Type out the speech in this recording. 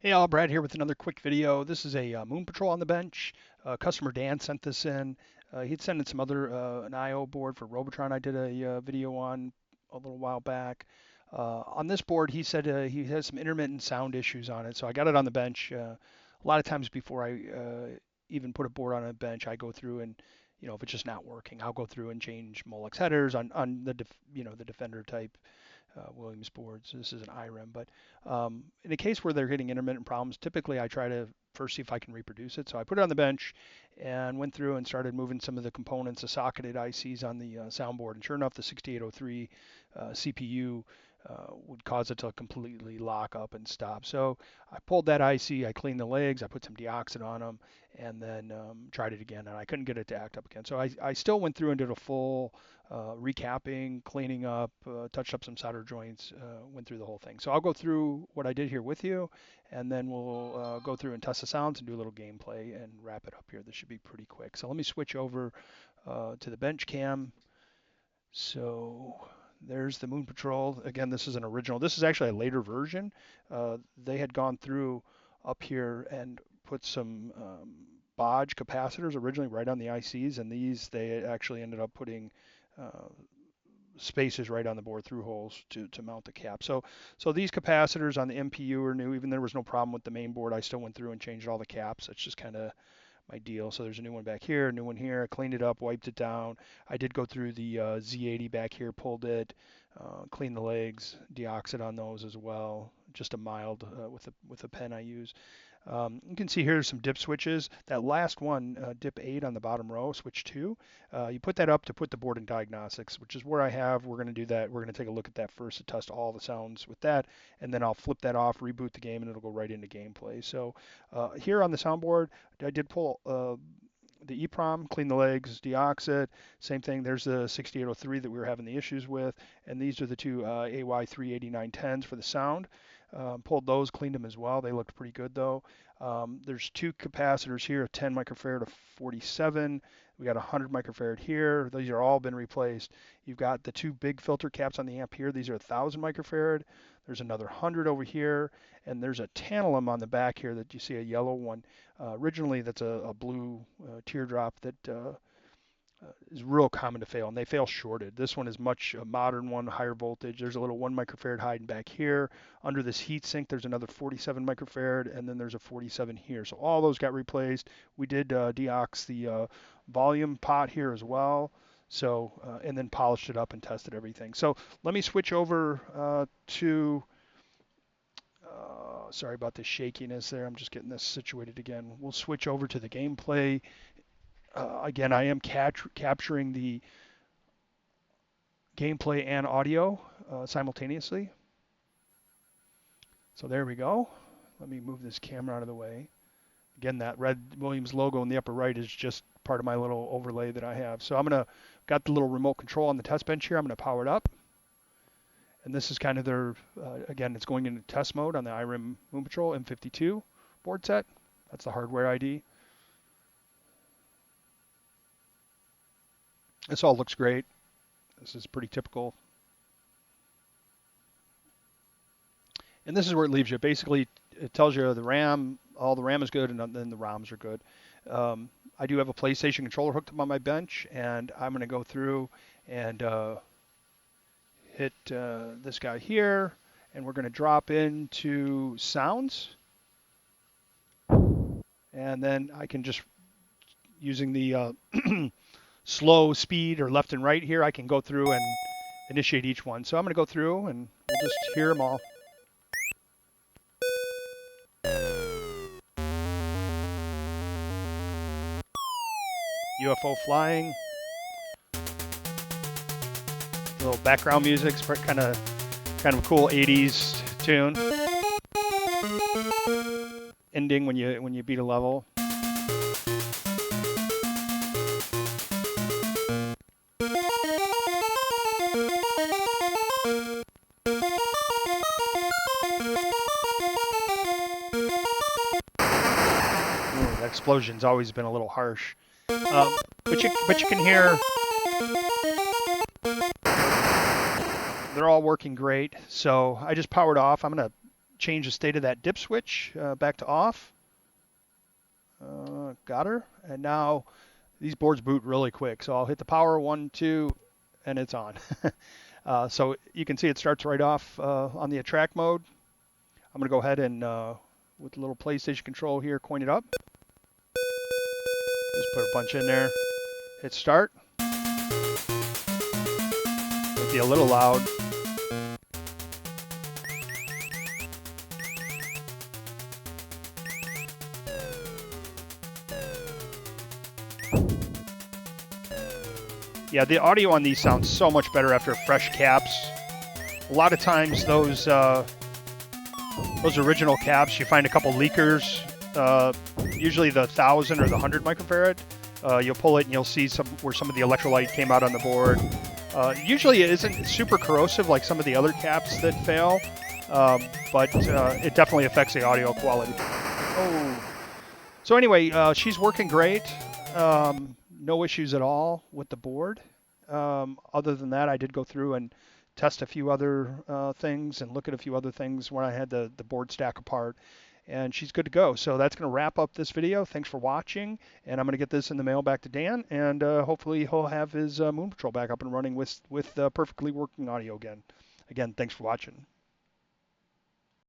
Hey, all, Brad here with another quick video. This is a Moon Patrol on the bench. Customer Dan sent this in. He'd sent in some other an I/O board for Robotron. I did a video on a little while back. On this board, he said he has some intermittent sound issues on it, so I got it on the bench. A lot of times before I even put a board on a bench, I go through and if it's just not working, I'll go through and change Molex headers on the Defender type Williams boards. This is an IREM, but in a case where they're getting intermittent problems, typically I try to first see if I can reproduce it. So I put it on the bench and went through and started moving some of the components, the socketed ICs on the soundboard. And sure enough, the 6803 CPU would cause it to completely lock up and stop. So I pulled that IC, I cleaned the legs, I put some deoxit on them, and then tried it again, and I couldn't get it to act up again. So I still went through and did a full recapping, cleaning up, touched up some solder joints, went through the whole thing. So I'll go through what I did here with you, and then we'll go through and test the sounds and do a little gameplay and wrap it up here. This should be pretty quick. So let me switch over to the bench cam. So there's the Moon Patrol. Again, this is an original. This is actually a later version. They had gone through up here and put some Bodge capacitors originally right on the ICs, and these they actually ended up putting uh, spaces right on the board through holes to mount the cap. So these capacitors on the MPU are new. Even there was no problem with the main board, I still went through and changed all the caps. That's just kind of my deal. So there's a new one back here, a new one here. I cleaned it up, wiped it down. I did go through the Z80 back here, pulled it, cleaned the legs, deoxit on those as well. Just a mild with a pen I use. You can see here some dip switches. That last one, dip 8 on the bottom row, switch 2, you put that up to put the board in diagnostics, which is where I have. We're going to do that. We're going to take a look at that first to test all the sounds with that, and then I'll flip that off, reboot the game, and it'll go right into gameplay. So here on the soundboard, I did pull the EEPROM, clean the legs, deoxit, same thing. There's the 6803 that we were having the issues with, and these are the two AY38910s for the sound. Pulled those, cleaned them as well. They looked pretty good though. There's two capacitors here, a 10 microfarad, a 47. We got a 100 microfarad here. These are all been replaced. You've got the two big filter caps on the amp here. These are 1,000 microfarad. There's another 100 over here, and there's a tantalum on the back here that you see a yellow one. Originally, that's a blue teardrop that is real common to fail, and they fail shorted. This one is much a modern one, higher voltage. There's a little 1 microfarad hiding back here. Under this heat sink, there's another 47 microfarad, and then there's a 47 here. So all those got replaced. We did deox the volume pot here as well. So and then polished it up and tested everything. So let me switch over to. Sorry about the shakiness there. I'm just getting this situated again. We'll switch over to the gameplay. Again, I am capturing the gameplay and audio simultaneously. So there we go. Let me move this camera out of the way. Again, that red Williams logo in the upper right is just part of my little overlay that I have. So got the little remote control on the test bench here. I'm gonna power it up. And this is kind of their, again, it's going into test mode on the IREM Moon Patrol M52 board set. That's the hardware ID. This all looks great. This is pretty typical. And this is where it leaves you. Basically, it tells you the RAM, all the RAM is good, and then the ROMs are good. I do have a PlayStation controller hooked up on my bench, and I'm going to go through and hit this guy here, and we're going to drop into sounds. And then I can just, using the slow speed or left and right here, I can go through and initiate each one. So I'm going to go through and we'll just hear them all. UFO flying. A little background music, kind of a cool 80s tune. Ending when you beat a level. Ooh, that explosion's always been a little harsh. But you can hear they're all working great. So I just powered off. I'm gonna change the state of that dip switch back to off. Got her. And now these boards boot really quick. So I'll hit the power 1, 2, and it's on. So you can see it starts right off on the attract mode. I'm going to go ahead and, with the little PlayStation control here, coin it up. Just put a bunch in there. Hit start. Might be a little loud. Yeah, the audio on these sounds so much better after fresh caps. A lot of times those original caps, you find a couple leakers, usually the 1000 or the 100 microfarad. You'll pull it and you'll see where some of the electrolyte came out on the board. Usually it isn't super corrosive like some of the other caps that fail, but it definitely affects the audio quality. Oh. So anyway, she's working great. No issues at all with the board. Other than that, I did go through and test a few other things and look at a few other things when I had the board stack apart, and she's good to go. So that's going to wrap up this video. Thanks for watching, and I'm going to get this in the mail back to Dan, and hopefully he'll have his Moon Patrol back up and running with perfectly working audio again. Again, thanks for watching.